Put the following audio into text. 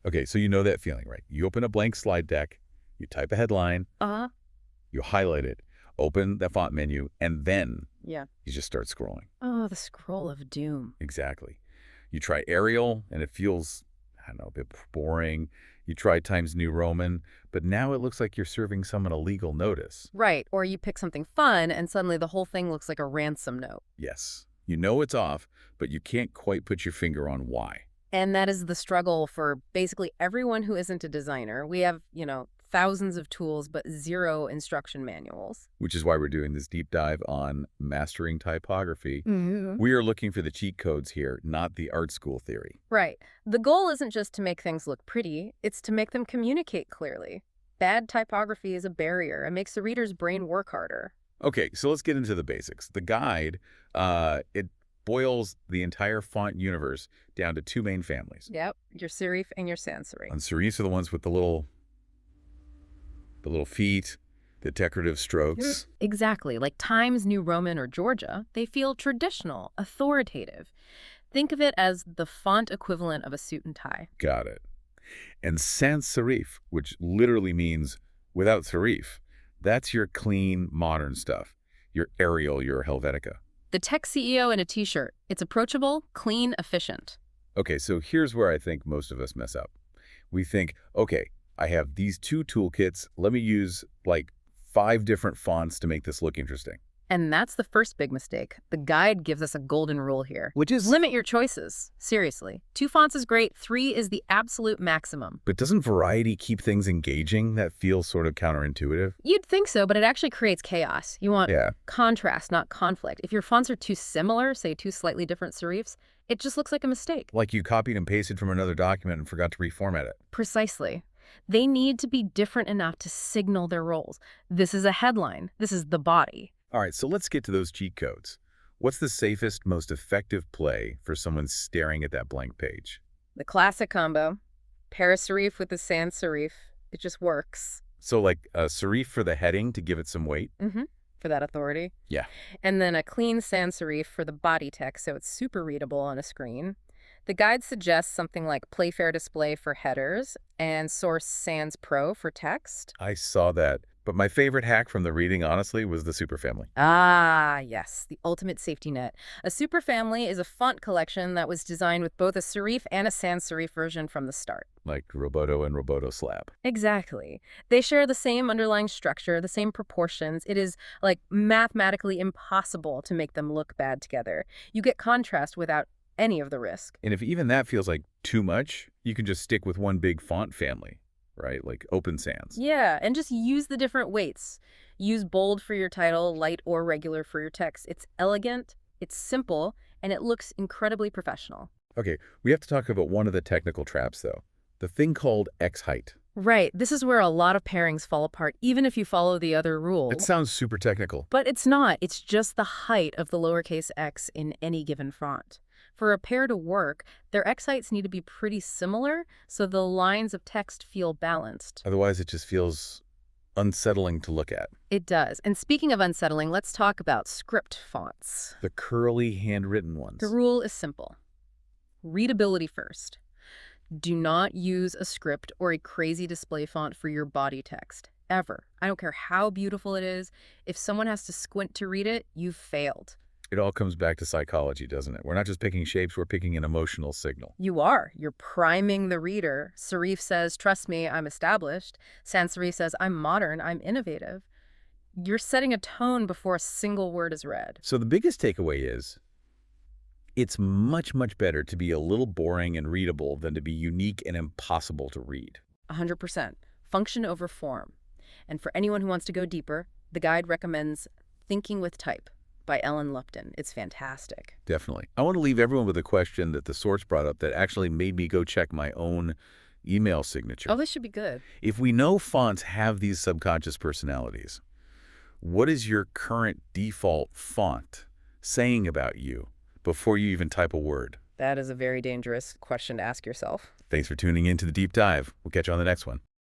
Okay, so you know that feeling, right? You open a blank slide deck, you type a headline, Uh-huh. you highlight it, open the font menu, and then Yeah. you just start scrolling. Oh, the scroll of doom. Exactly. You try Arial, and it feels, I don't know, a bit boring. You try Times New Roman, but now it looks like you're serving someone a legal notice. Right, or you pick something fun and suddenly the whole thing looks like a ransom note. Yes. You know it's off, but you can't quite put your finger on why. And that is the struggle for basically everyone who isn't a designer. We have, thousands of tools, but zero instruction manuals. Which is why we're doing this deep dive on mastering typography. Hmm. We are looking for the cheat codes here, not the art school theory. Right. The goal isn't just to make things look pretty, it's to make them communicate clearly. Bad typography is a barrier. It makes the reader's brain work harder. Okay, so let's get into the basics. The guide, it boils the entire font universe down to two main families. Yep, your serif and your sans-serif. And serifs are the ones with the little feet, the decorative strokes. Exactly. Like Times New Roman or Georgia, they feel traditional, authoritative. Think of it as the font equivalent of a suit and tie. Got it. And sans-serif, which literally means without serif, that's your clean, modern stuff. Your Arial, your Helvetica. The tech CEO in a t-shirt. It's approachable, clean, efficient. Okay, so here's where I think most of us mess up. We think, okay, I have these two toolkits. Let me use like 5 different fonts to make this look interesting. And that's the first big mistake. The guide gives us a golden rule here. Which is... Limit your choices. Seriously. 2 fonts is great. 3 is the absolute maximum. But doesn't variety keep things engaging? That feels sort of counterintuitive. You'd think so, but it actually creates chaos. You want contrast, not conflict. If your fonts are too similar, say 2 slightly different serifs, it just looks like a mistake. Like you copied and pasted from another document and forgot to reformat it. Precisely. They need to be different enough to signal their roles. This is a headline. This is the body. All right, so let's get to those cheat codes. What's the safest, most effective play for someone staring at that blank page? The classic combo. Pair a serif with a sans-serif. It just works. So like a serif for the heading to give it some weight? Mm-hmm. For that authority. Yeah. And then a clean sans-serif for the body text so it's super readable on a screen. The guide suggests something like Playfair Display for headers and Source Sans Pro for text. I saw that. But my favorite hack from the reading, honestly, was the Superfamily. Ah, yes, the ultimate safety net. A Superfamily is a font collection that was designed with both a serif and a sans-serif version from the start. Like Roboto and Roboto Slab. Exactly. They share the same underlying structure, the same proportions. It is, like, mathematically impossible to make them look bad together. You get contrast without any of the risk. And if even that feels like too much, you can just stick with one big font family, right? Like Open Sans. Yeah, and just use the different weights. Use bold for your title, light or regular for your text. It's elegant, it's simple, and it looks incredibly professional. Okay, we have to talk about one of the technical traps, though. The thing called X height. Right, this is where a lot of pairings fall apart, even if you follow the other rules. It sounds super technical. But it's not. It's just the height of the lowercase x in any given font. For a pair to work, their x heights need to be pretty similar so the lines of text feel balanced. Otherwise, it just feels unsettling to look at. It does. And speaking of unsettling, let's talk about script fonts. The curly handwritten ones. The rule is simple. Readability first. Do not use a script or a crazy display font for your body text. Ever. I don't care how beautiful it is. If someone has to squint to read it, you've failed. It all comes back to psychology, doesn't it? We're not just picking shapes, we're picking an emotional signal. You are. You're priming the reader. Serif says, trust me, I'm established. Sans-serif says, I'm modern, I'm innovative. You're setting a tone before a single word is read. So the biggest takeaway is, it's much, much better to be a little boring and readable than to be unique and impossible to read. 100%. Function over form. And for anyone who wants to go deeper, the guide recommends Thinking with Type by Ellen Lupton. It's fantastic. Definitely. I want to leave everyone with a question that the source brought up that actually made me go check my own email signature. Oh, this should be good. If we know fonts have these subconscious personalities, what is your current default font saying about you before you even type a word? That is a very dangerous question to ask yourself. Thanks for tuning in to the Deep Dive. We'll catch you on the next one.